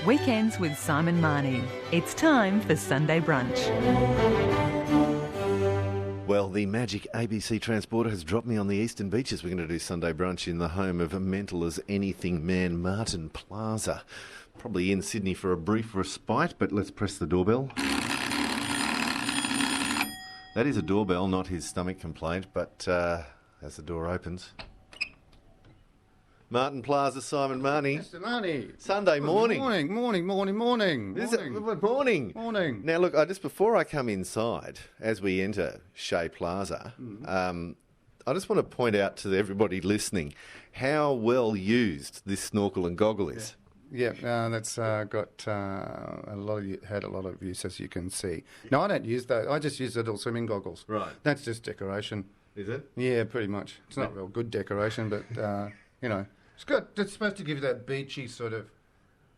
Weekends with Simon Marnie. It's time for Sunday Brunch. Well, the magic ABC transporter has dropped me on the eastern beaches. We're going to do Sunday Brunch in the home of a mental as anything man, Martin Plaza. Probably in Sydney for a brief respite, but let's press the doorbell. That is a doorbell, not his stomach complaint, but as the door opens... Martin Plaza, Simon Marnie. Mr. Marnie. Sunday morning. Morning. Is it? Morning. Morning. Now, look, just before I come inside, as we enter Shea Plaza, I just want to point out to everybody listening how well used this snorkel and goggle is. Yeah, that's got had a lot of use, as you can see. No, I don't use those. I just use little swimming goggles. Right. That's just decoration. Is it? Yeah, pretty much. It's not real good decoration, but, it's good. It's supposed to give you that beachy sort of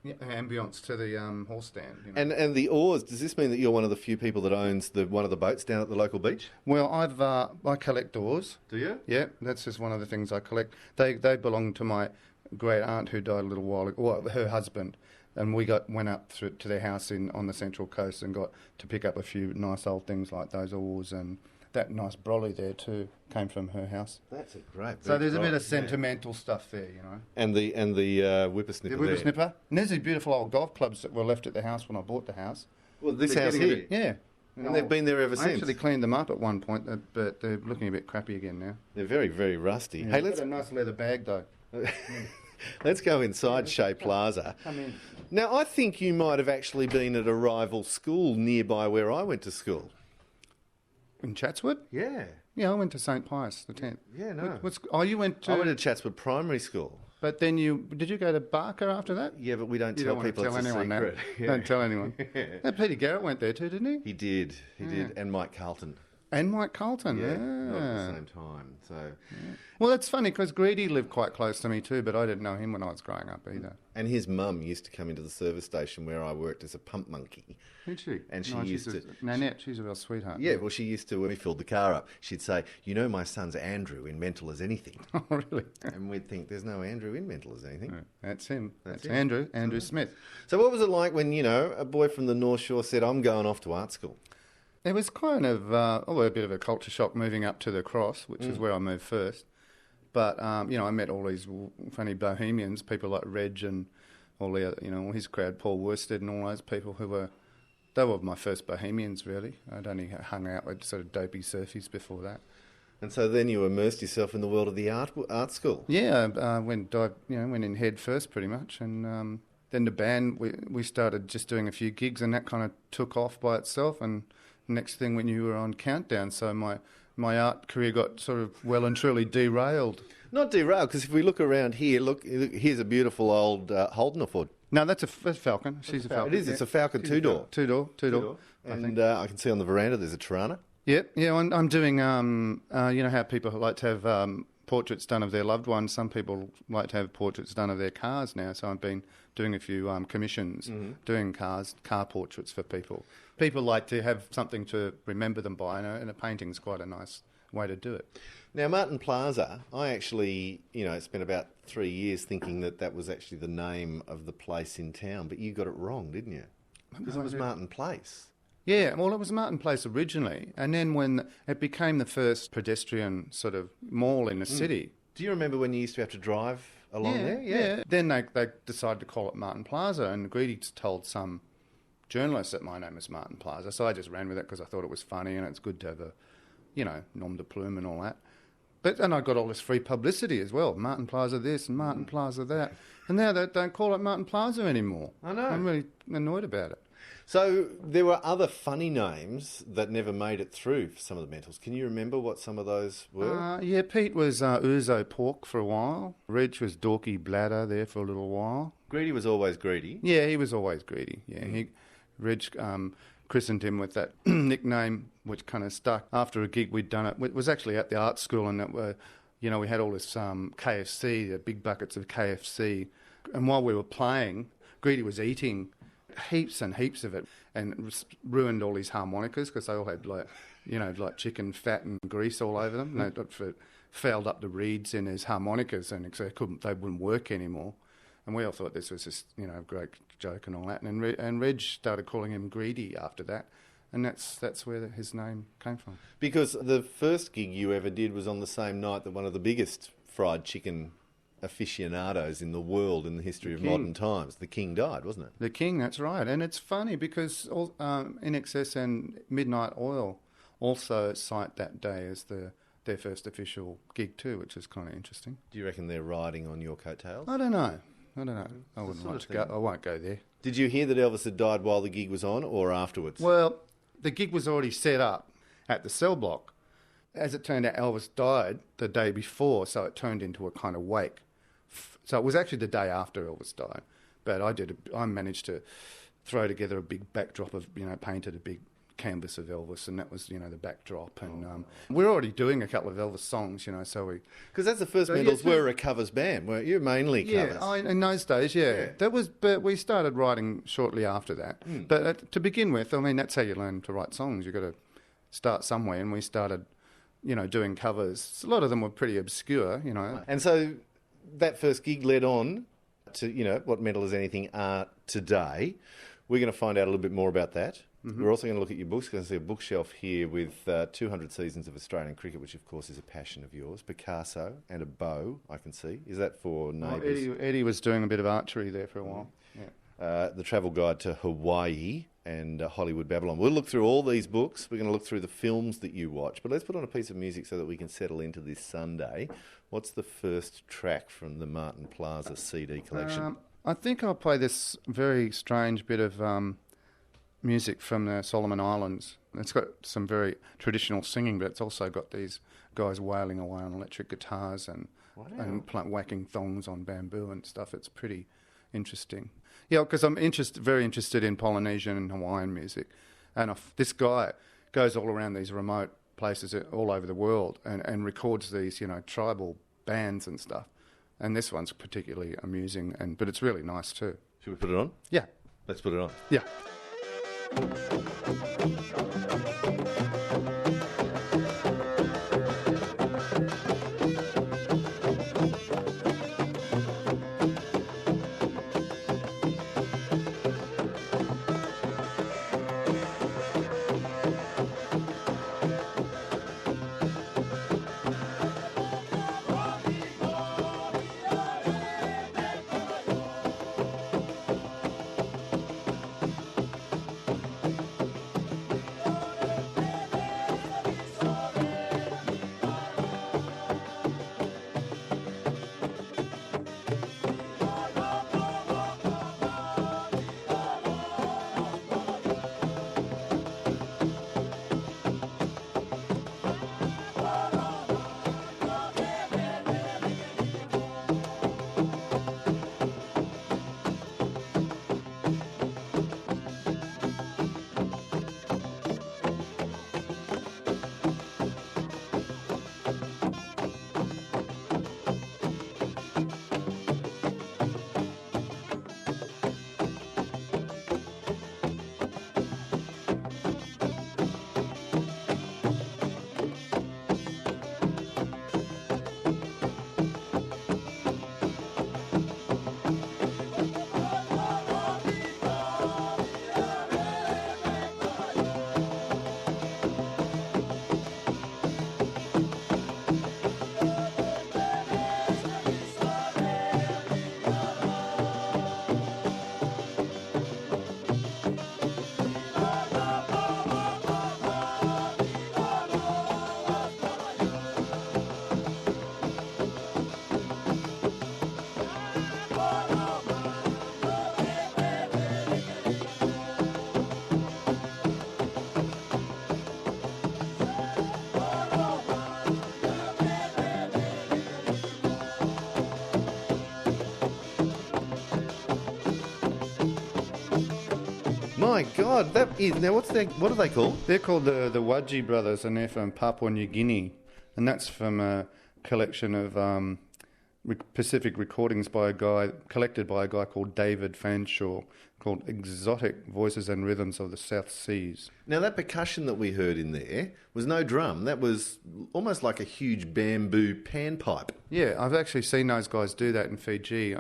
ambience to the horse stand. You know. And the oars, does this mean that you're one of the few people that owns one of the boats down at the local beach? Well, I collect oars. Do you? Yeah, that's just one of the things I collect. They belong to my great aunt who died a little while ago, well, her husband, and we went up to their house on the Central Coast and got to pick up a few nice old things like those oars, and that nice brolly there too came from her house. That's a great. So there's a bit of sentimental stuff there, you know. And the whippersnipper. The whippersnipper. And there's these beautiful old golf clubs that were left at the house when I bought the house. Well, this house here. Yeah. And they've been there ever since. I actually cleaned them up at one point, but they're looking a bit crappy again now. They're very, very rusty. Yeah, hey, let's got a nice leather bag though. Let's go inside Shea Plaza. Come in. Now, I think you might have actually been at a rival school nearby where I went to school. In Chatswood? Yeah. Yeah, I went to St Pius, the 10th. Yeah, no. You went to... I went to Chatswood Primary School. But then did you go to Barker after that? Yeah, but we don't You tell don't want people to tell it's anyone a secret. that. Don't tell anyone. Yeah, Peter Garrett went there too, didn't he? He did, and Mike Carlton. And Mike Carlton, Not at the same time. So, Well, that's funny because Greedy lived quite close to me too, but I didn't know him when I was growing up either. And his mum used to come into the service station where I worked as a pump monkey. Did she? And she used to... Nanette, she's a real sweetheart. Yeah, well, she used to, when we filled the car up, she'd say, you know my son's Andrew in Mental as Anything. Oh, really? And we'd think, there's no Andrew in Mental as Anything. No, that's him. That's him. Andrew Smith. So what was it like when, a boy from the North Shore said, I'm going off to art school? It was kind of a bit of a culture shock moving up to the Cross, which is where I moved first. But, I met all these funny bohemians, people like Reg and all the other, all his crowd, Paul Worsted and all those people they were my first bohemians, really. I'd only hung out with sort of dopey surfies before that. And so then you immersed yourself in the world of the art school? Yeah, went in head first pretty much. And then the band, we started just doing a few gigs and that kind of took off by itself. And next thing when you were on Countdown, so my art career got sort of well and truly derailed. Not derailed, because if we look around here, look, here's a beautiful old Holden Ford. No, that's a Falcon. She's a Falcon. It is. Yeah. It's a Falcon two-door. Two-door. And I can see on the veranda there's a Tirana. Yeah. I'm doing, how people like to have portraits done of their loved ones. Some people like to have portraits done of their cars now. So I've been doing a few commissions, doing car portraits for people. People like to have something to remember them by, and a painting's quite a nice way to do it. Now, Martin Plaza, I actually, spent about 3 years thinking that was actually the name of the place in town, but you got it wrong, didn't you? Because it was Martin Place. Yeah, well, it was Martin Place originally, and then when it became the first pedestrian sort of mall in the city. Do you remember when you used to have to drive along there? Yeah. Then they decided to call it Martin Plaza, and Greedy told some journalists that my name is Martin Plaza, so I just ran with it because I thought it was funny and it's good to have a, nom de plume and all that. And I got all this free publicity as well. Martin Plaza this and Martin Plaza that. And now they don't call it Martin Plaza anymore. I know. I'm really annoyed about it. So there were other funny names that never made it through for some of the Mentals. Can you remember what some of those were? Pete was Ouzo Pork for a while. Reg was Dorky Bladder there for a little while. Greedy was always Greedy. Yeah, he was always Greedy. Yeah, Reg christened him with that nickname, which kind of stuck. After a gig we'd done it was actually at the art school, and we had all this KFC, the big buckets of KFC, and while we were playing, Greedy was eating heaps and heaps of it, and ruined all his harmonicas because they all had like chicken fat and grease all over them. They fouled up the reeds in his harmonicas, and so they wouldn't work anymore. And we all thought this was just, a great joke and all that. And Reg started calling him Greedy after that. And that's where his name came from. Because the first gig you ever did was on the same night that one of the biggest fried chicken aficionados in the world in the history of modern times, the King, died, wasn't it? The King, that's right. And it's funny because In Excess and Midnight Oil also cite that day as their first official gig too, which is kind of interesting. Do you reckon they're riding on your coattails? I don't know. I wouldn't like to go. I won't go there. Did you hear that Elvis had died while the gig was on or afterwards? Well, the gig was already set up at the cell block. As it turned out, Elvis died the day before, so it turned into a kind of wake. So it was actually the day after Elvis died. But I managed to throw together a big backdrop of, painted a big canvas of Elvis, and that was, the backdrop. And we're already doing a couple of Elvis songs, so we... Because that's the first Mentals were a covers band, weren't you? Mainly covers. Yeah, in those days, yeah. But we started writing shortly after that. But to begin with, that's how you learn to write songs. You've got to start somewhere, and we started, doing covers. A lot of them were pretty obscure, And so that first gig led on to, what Mental as Anything are today. We're going to find out a little bit more about that. Mm-hmm. We're also going to look at your books. We're going to see a bookshelf here with 200 seasons of Australian cricket, which of course is a passion of yours. Picasso and a bow, I can see. Is that for neighbours? Eddie was doing a bit of archery there for a while. Yeah. The Travel Guide to Hawaii and Hollywood Babylon. We'll look through all these books. We're going to look through the films that you watch. But let's put on a piece of music so that we can settle into this Sunday. What's the first track from the Martin Plaza CD collection? I think I'll play this very strange bit of music from the Solomon Islands. It's got some very traditional singing, but it's also got these guys wailing away on electric guitars and whacking thongs on bamboo and stuff. It's pretty interesting. Yeah, because I'm very interested in Polynesian and Hawaiian music. And this guy goes all around these remote places all over the world and records these, tribal bands and stuff. And this one's particularly amusing, but it's really nice too. Should we put it on? Yeah. Let's put it on. Yeah. My God, that is... Now, what are they called? They're called the Wadji Brothers, and they're from Papua New Guinea. And that's from a collection of Pacific recordings collected by a guy called David Fanshawe, called Exotic Voices and Rhythms of the South Seas. Now, that percussion that we heard in there was no drum. That was almost like a huge bamboo panpipe. Yeah, I've actually seen those guys do that in Fiji.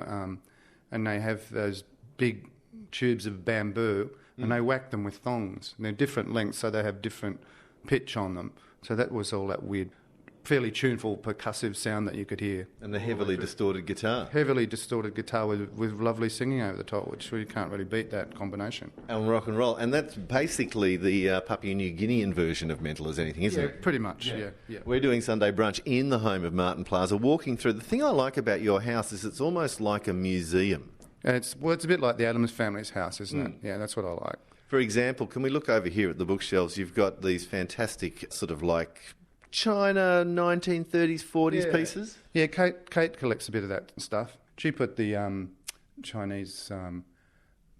and they have those big tubes of bamboo, and they whack them with thongs. And they're different lengths, so they have different pitch on them. So that was all that weird, fairly tuneful percussive sound that you could hear. And the heavily distorted guitar. Heavily distorted guitar with lovely singing over the top, which you can't really beat that combination. And rock and roll. And that's basically the Papua New Guinean version of Mental as Anything, isn't it? Pretty much, yeah. We're doing Sunday brunch in the home of Martin Plaza, walking through. The thing I like about your house is it's almost like a museum. It's a bit like the Addams family's house, isn't it? Yeah, that's what I like. For example, can we look over here at the bookshelves? You've got these fantastic sort of like China 1930s, 40s pieces. Yeah, Kate collects a bit of that stuff. She put the Chinese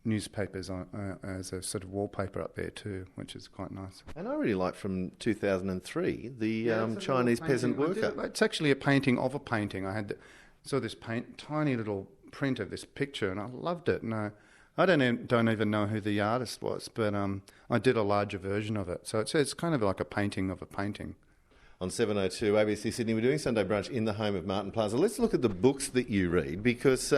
newspapers on, as a sort of wallpaper up there too, which is quite nice. And I really like from 2003, the Chinese peasant worker. It's actually a painting of a painting. Saw this tiny little print of this picture, and I loved it. And I don't even know who the artist was, but I did a larger version of it. So it's kind of like a painting of a painting. On 702 ABC Sydney, we're doing Sunday brunch in the home of Martin Plaza. Let's look at the books that you read, because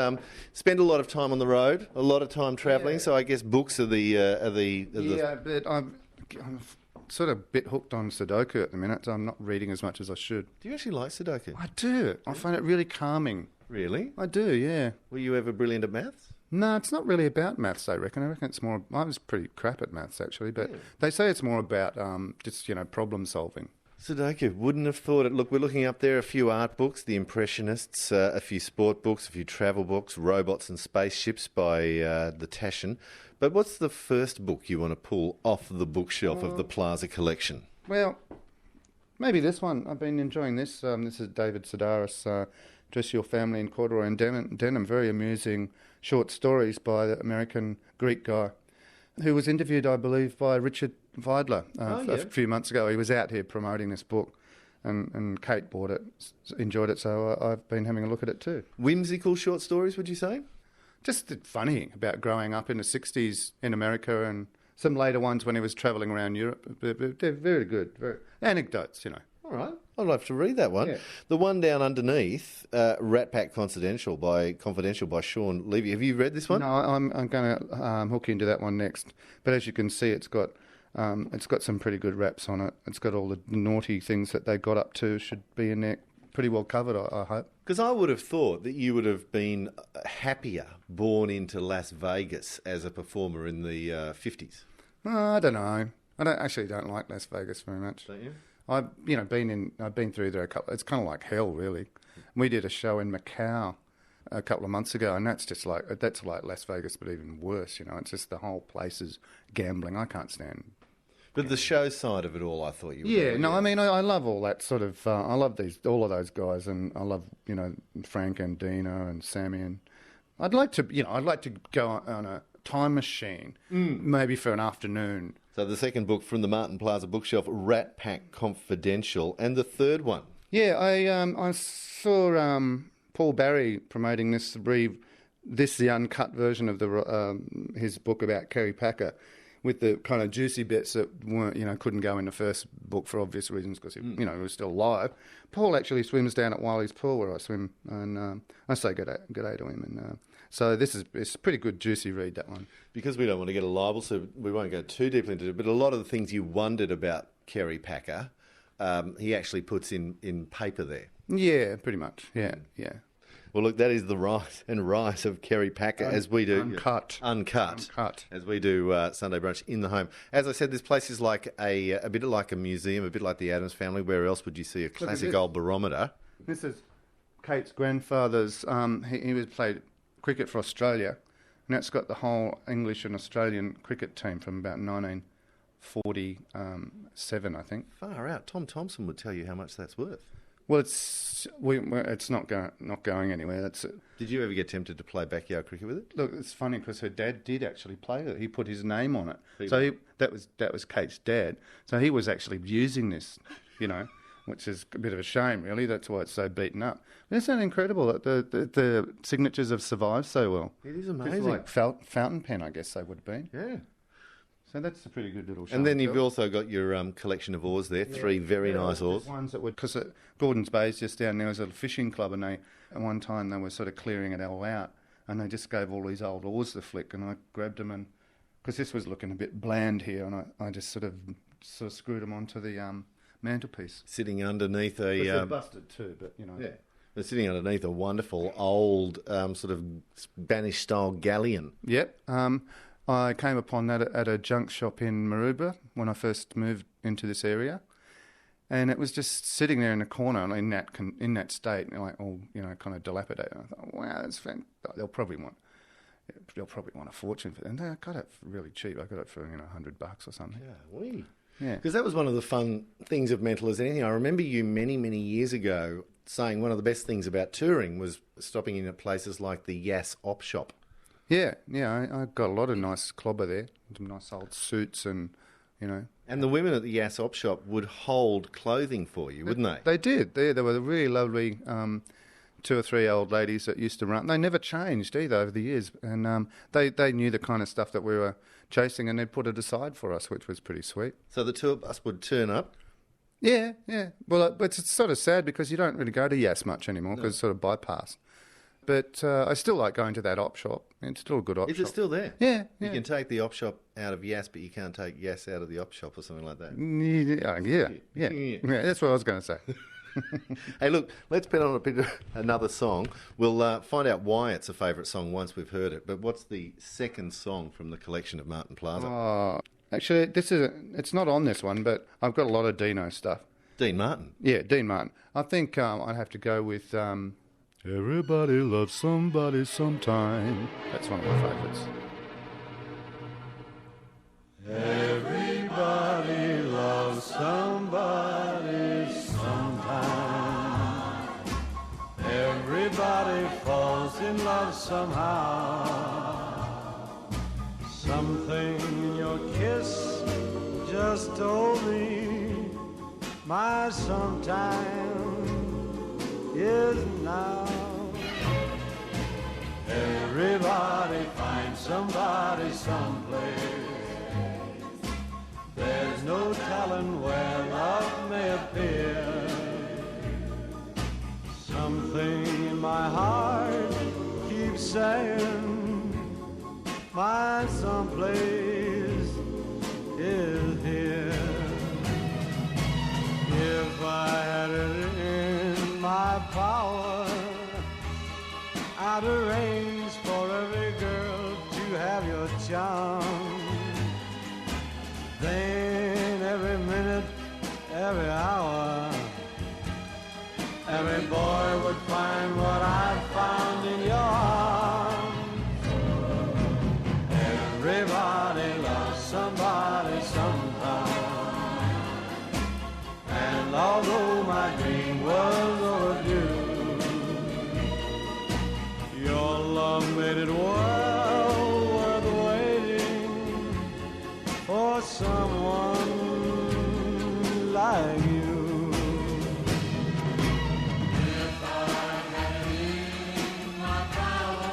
spend a lot of time on the road, a lot of time travelling. So I guess books are but I'm sort of a bit hooked on Sudoku at the minute. So I'm not reading as much as I should. Do you actually like Sudoku? I do. I find it really calming. Really? I do. Yeah. Were you ever brilliant at maths? No, it's not really about maths, I reckon. I reckon it's more... I was pretty crap at maths, actually, but they say it's more about just, problem solving. Sudoku, wouldn't have thought it. Look, we're looking up there, a few art books, The Impressionists, a few sport books, a few travel books, Robots and Spaceships by the Taschen. But what's the first book you want to pull off the bookshelf of the Plaza collection? Well, maybe this one. I've been enjoying this. This is David Sedaris, Dress Your Family in Corduroy and Denim. Very amusing short stories by the American Greek guy who was interviewed, I believe, by Richard Vidler a few months ago. He was out here promoting this book, and Kate bought it, enjoyed it, so I've been having a look at it too. Whimsical short stories, would you say? Just funny about growing up in the 60s in America, and some later ones when he was travelling around Europe. They're very good. Anecdotes, All right. I'd love to read that one. Yeah. The one down underneath, Rat Pack Confidential by Sean Levy. Have you read this one? No, I'm going to hook into that one next. But as you can see, it's got some pretty good raps on it. It's got all the naughty things that they got up to should be in there. Pretty well covered, I hope. Because I would have thought that you would have been happier born into Las Vegas as a performer in the 50s. I don't know. I don't like Las Vegas very much. Don't you? I've been through there a couple. It's kind of like hell, really. We did a show in Macau a couple of months ago, and that's like Las Vegas, but even worse. It's just the whole place is gambling. I can't stand. But the show side of it all, I thought you would. Yeah, no, I mean, I love all that sort of. I love all of those guys, and I love Frank and Dino and Sammy, and I'd like to go on a time machine, maybe for an afternoon. So the second book from the Martin Plaza bookshelf, Rat Pack Confidential, and the third one. Yeah, I saw Paul Barry promoting the uncut version of his book about Kerry Packer, with the kind of juicy bits that couldn't go in the first book for obvious reasons because he was still alive. Paul actually swims down at Wiley's Pool where I swim, and I say good day to him. And so it's a pretty good juicy read, that one. Because we don't want to get a libel, so we won't go too deeply into it. But a lot of the things you wondered about Kerry Packer, he actually puts in paper there. Yeah, pretty much. Yeah. Well, look, that is the rise and rise of Kerry Packer as we do... Uncut. As we do Sunday brunch in the home. As I said, this place is like a bit like a museum, a bit like the Addams Family. Where else would you see a classic old barometer? This is Kate's grandfather's... he played cricket for Australia, and that's got the whole English and Australian cricket team from about 1947, I think. Far out. Tom Thompson would tell you how much that's worth. Well, it's not going anywhere. That's it. Did you ever get tempted to play backyard cricket with it? Look, it's funny because her dad did actually play it. He put his name on it. So that was Kate's dad. So he was actually using this, which is a bit of a shame, really. That's why it's so beaten up. But isn't that incredible that the signatures have survived so well? It is amazing. It's like fountain pen, I guess they would have been. Yeah. So that's a pretty good little show. And then you've also got your collection of oars there, three very nice oars. Ones that would, because Gordon's Bay is just down there, was a little fishing club, and at one time they were sort of clearing it all out. and they just gave all these old oars the flick, and I grabbed them, and because this was looking a bit bland here, and I just sort of screwed them onto the mantelpiece. Sitting underneath They're busted too, but Yeah. They're sitting underneath a wonderful old sort of Spanish-style galleon. Yep. I came upon that at a junk shop in Maroubra when I first moved into this area, and it was just sitting there in the corner in that state, and like all kind of dilapidated. And I thought, wow, that's fantastic. They'll probably want a fortune for that. And I got it really cheap. I got it for $100 or something. Yeah, Yeah. Because that was one of the fun things of Mental as Anything. I remember you many, many years ago saying one of the best things about touring was stopping in at places like the Yass Op Shop. Yeah. I got a lot of nice clobber there, some nice old suits and, And the women at the Yass Op Shop would hold clothing for you, wouldn't they? They did. They were really lovely 2 or 3 old ladies that used to run. They never changed either over the years. And they knew the kind of stuff that we were chasing, and they'd put it aside for us, which was pretty sweet. So the two of us would turn up. Yeah. Well, but it's sort of sad because you don't really go to Yass much anymore because it's sort of bypassed. But I still like going to that op shop. It's still a good op shop. Is it still there? Yeah. You can take the op shop out of Yass, but you can't take Yass out of the op shop or something like that. Yeah. That's what I was going to say. Hey, look, let's put on another song. We'll find out why it's a favourite song once we've heard it. But what's the second song from the collection of Martin Plaza? Actually, it's not on this one, but I've got a lot of Dino stuff. Dean Martin. Yeah, Dean Martin. I think I'd have to go with Everybody Loves Somebody Sometime. That's one of my favourites. Everybody loves somebody sometime. Everybody falls in love somehow. Something in your kiss just told me my sometime is now. Everybody finds somebody someplace. There's no telling where love may appear. Something in my heart keeps saying my someplace is here. If I had it in my power, I'd arrange for every girl to have your charm. Then every minute, every hour, every boy would find what I found in your arms. Everybody loves somebody sometime. And although my dream was overdue, your love made it well worth waiting for someone like you. If I had it in my power,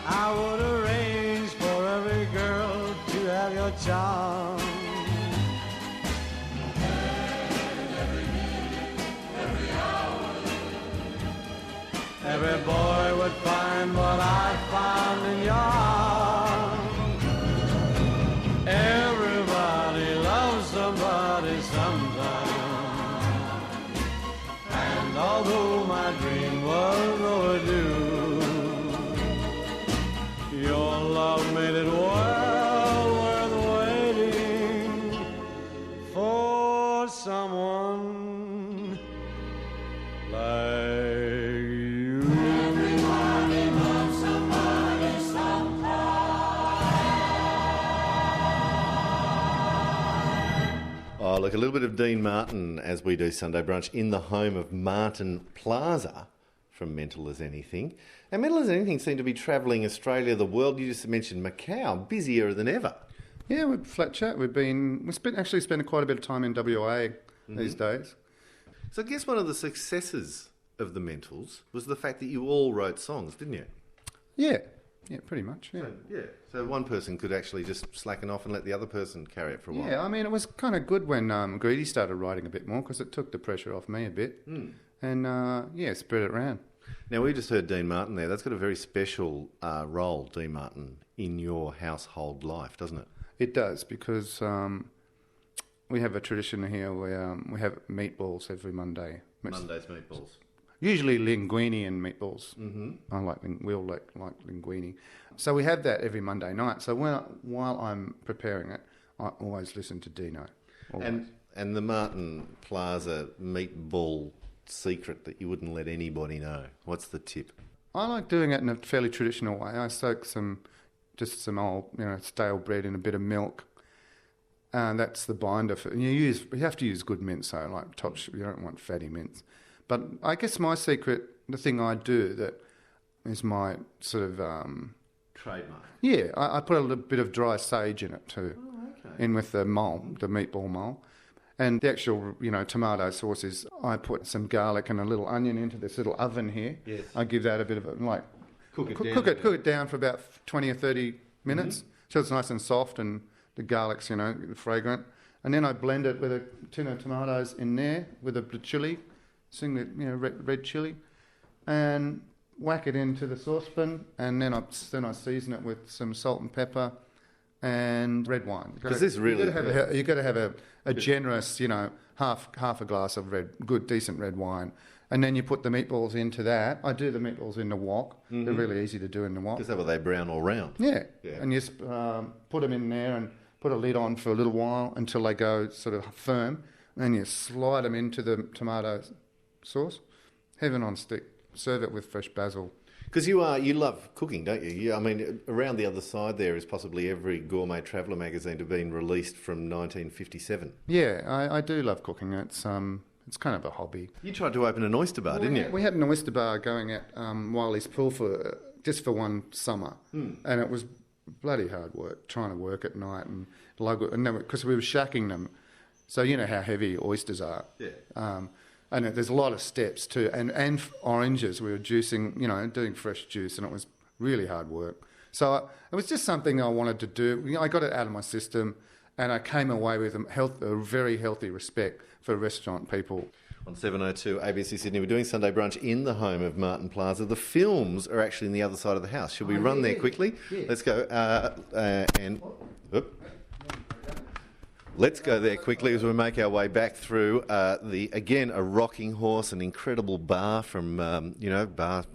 I would arrange for every girl to have your charm. Every boy would find what I found in your arms. Everybody loves somebody sometime. And although my dream was overdue, your love made it well worth waiting for someone like Oh, look, a little bit of Dean Martin as we do Sunday Brunch in the home of Martin Plaza from Mental as Anything. And Mental as Anything seem to be travelling Australia, the world. You just mentioned Macau, busier than ever. Yeah, we're flat chat. We spent quite a bit of time in WA these days. So I guess one of the successes of the Mentals was the fact that you all wrote songs, didn't you? Yeah, pretty much, yeah. So one person could actually just slacken off and let the other person carry it for a while. Yeah, I mean, it was kind of good when Greedy started writing a bit more because it took the pressure off me a bit and, spread it around. Now, we just heard Dean Martin there. That's got a very special role, Dean Martin, in your household life, doesn't it? It does, because we have a tradition here where we have meatballs every Monday. Monday's meatballs. Usually linguine and meatballs. Mm-hmm. We all like linguine. So we have that every Monday night. So while I'm preparing it, I always listen to Dino. And the Martin Plaza meatball secret that you wouldn't let anybody know. What's the tip? I like doing it in a fairly traditional way. I soak some old, stale bread in a bit of milk. And that's the binder for. And you have to use good mince, so like you don't want fatty mince. But I guess my secret, the thing I do that is my sort of trademark. Yeah, I put a little bit of dry sage in it too. Oh, okay. In with the meatball mole. And the actual, tomato sauce is, I put some garlic and a little onion into this little oven here. Yes. I give that a bit of cook it down for about 20 or 30 minutes, so it's nice and soft and the garlic's, fragrant. And then I blend it with a tin of tomatoes in there with a bit of chilli, red chilli, and whack it into the saucepan. And then I season it with some salt and pepper and red wine. Because this really... You've got to have a generous, half a glass of decent red wine. And then you put the meatballs into that. I do the meatballs in the wok. They're really easy to do in the wok. Because that way they brown all round. Yeah. And you put them in there and put a lid on for a little while until they go sort of firm. And then you slide them into the tomato sauce. Heaven on stick. Serve it with fresh basil. Because you love cooking, don't you? Around the other side there is possibly every gourmet traveller magazine to have been released from 1957. Yeah, I do love cooking. It's kind of a hobby. You tried to open an oyster bar, didn't you? We had an oyster bar going at Wiley's Pool for one summer, and it was bloody hard work trying to work at night and lug it, and because we were shacking them, so you know how heavy oysters are. Yeah. And there's a lot of steps too, and oranges. We were juicing, doing fresh juice, and it was really hard work. So it was just something I wanted to do. I got it out of my system, and I came away with a very healthy respect for restaurant people. On 702 ABC Sydney, we're doing Sunday Brunch in the home of Martin Plaza. The films are actually on the other side of the house. Should we run there quickly? Yeah. Let's go. Let's go there quickly as we make our way back through a rocking horse, an incredible bar from, bar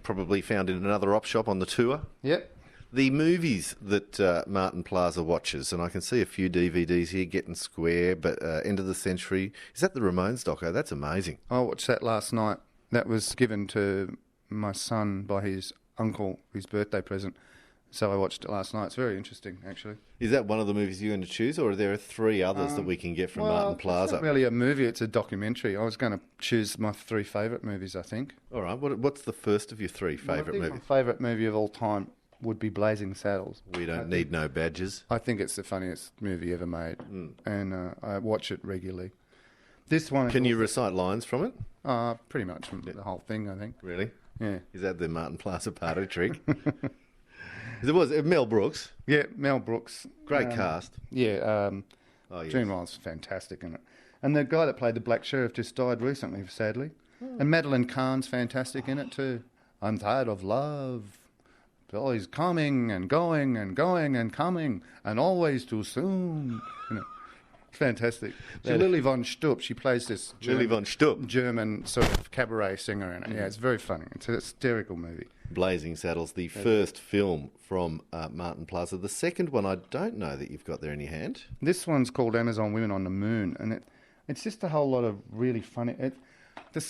probably found in another op shop on the tour. Yep. The movies that Martin Plaza watches, and I can see a few DVDs here, Getting Square, but End of the Century. Is that the Ramones doco? That's amazing. I watched that last night. That was given to my son by his uncle, his birthday present. So I watched it last night. It's very interesting, actually. Is that one of the movies you're going to choose, or are there 3 others that we can get from Martin Plaza? It's not really a movie, it's a documentary. I was going to choose my 3 favourite movies, I think. All right. What's the first of your 3 favourite movies? My favourite movie of all time would be Blazing Saddles. We don't need no badges. I think it's the funniest movie ever made, and I watch it regularly. This one... Can you recite lines from it? Pretty much the whole thing, I think. Really? Yeah. Is that the Martin Plaza party trick? It was Mel Brooks. Yeah, Mel Brooks. Great cast. Yeah, yes. Gene Wilder's fantastic in it. And the guy that played the Black Sheriff just died recently, sadly. And Madeline Kahn's fantastic in it too. I'm tired of love. Always coming and going and going and coming and always too soon. It's fantastic. So Lily von Stupp, she plays this German sort of cabaret singer in it. Yeah, it's very funny. It's a hysterical movie. Blazing Saddles, the first film from Martin Plaza. The second one, I don't know that you've got there in your hand. This one's called Amazon Women on the Moon, and it's just a whole lot of really funny... It's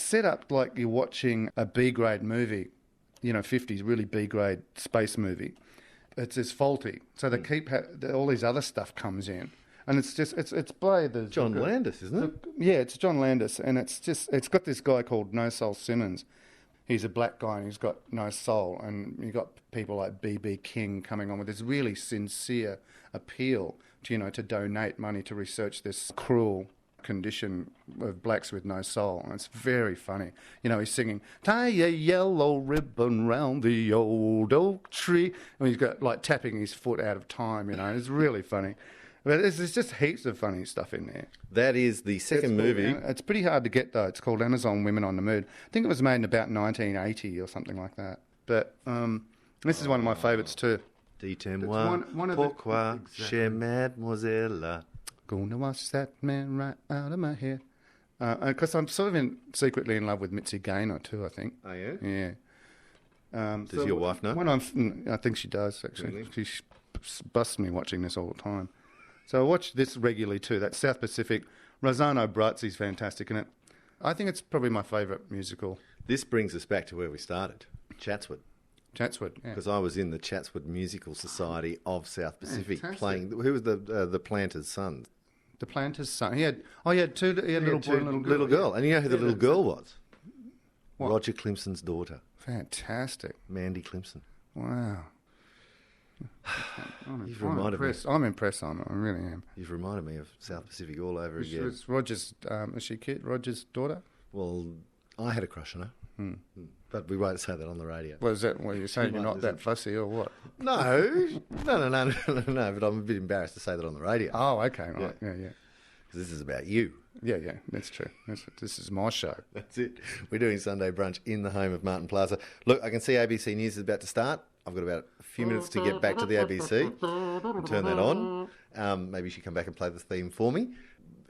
set up like you're watching a B-grade movie, 50s, really B-grade space movie. It's just faulty. So they keep... all these other stuff comes in. And it's by the... John Landis, isn't it? Yeah, it's John Landis, and it's got this guy called No Soul Simmons. He's a black guy and he's got no soul, and you've got people like B.B. King coming on with this really sincere appeal to donate money to research this cruel condition of blacks with no soul. And it's very funny. He's singing, tie a yellow ribbon round the old oak tree, and he's got tapping his foot out of time. It's really funny. But there's just heaps of funny stuff in there. That is the second movie. It's pretty hard to get, though. It's called Amazon Women on the Moon. I think it was made in about 1980 or something like that. But this is one of my favourites too. Dites-moi pourquoi, chère mademoiselle. Gonna wash that man right out of my head. Because I'm sort of secretly in love with Mitzi Gaynor too, I think. Oh, yeah? Yeah. Does your wife know? I think she does, actually. Really? She busts me watching this all the time. So I watch this regularly too. That's South Pacific. Rosanna Brazzi's fantastic in it. I think it's probably my favourite musical. This brings us back to where we started, Chatswood. Chatswood, yeah. Because I was in the Chatswood Musical Society of South Pacific Fantastic. playing. Who was the planter's son? The planter's son. He had little boy and little girl. And you know who the little girl was? What? Roger Clemson's daughter, Fantastic. Mandy Clemson. Wow. You've reminded me. I'm impressed, Simon. I really am. You've reminded me of South Pacific all over again. Was Roger's, is she kid? Roger's daughter? Well, I had a crush on her, but we won't say that on the radio. Well, is that what you're saying? You're might not that fussy or what? No. But I'm a bit embarrassed to say that on the radio. Oh, okay, right. Yeah. Because this is about you. Yeah, that's true. This is my show. That's it. We're doing Sunday brunch in the home of Martin Plaza. Look, I can see ABC News is about to start. I've got about a few minutes to get back to the ABC and turn that on. Maybe you should come back and play the theme for me.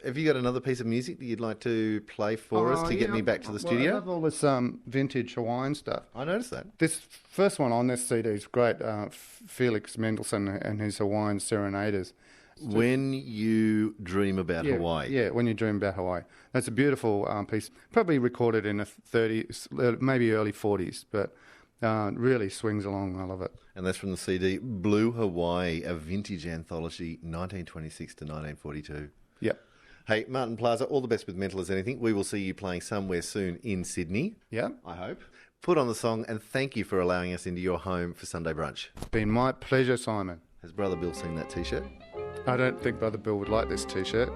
Have you got another piece of music that you'd like to play for us to get me back to the studio? I love all this vintage Hawaiian stuff. I noticed that. This first one on this CD is great. Felix Mendelssohn and his Hawaiian Serenaders. When you dream about Hawaii. Yeah, When You Dream About Hawaii. That's a beautiful piece. Probably recorded in the 30s, maybe early 40s, but really swings along. I love it. And that's from the CD Blue Hawaii, a vintage anthology, 1926 to 1942. Yep. Hey, Martin Plaza, all the best with Mental as Anything. We will see you playing somewhere soon in Sydney. Yeah. I hope. Put on the song, and thank you for allowing us into your home for Sunday brunch. Been my pleasure, Simon. Has Brother Bill seen that T-shirt? I don't think Brother Bill would like this T-shirt.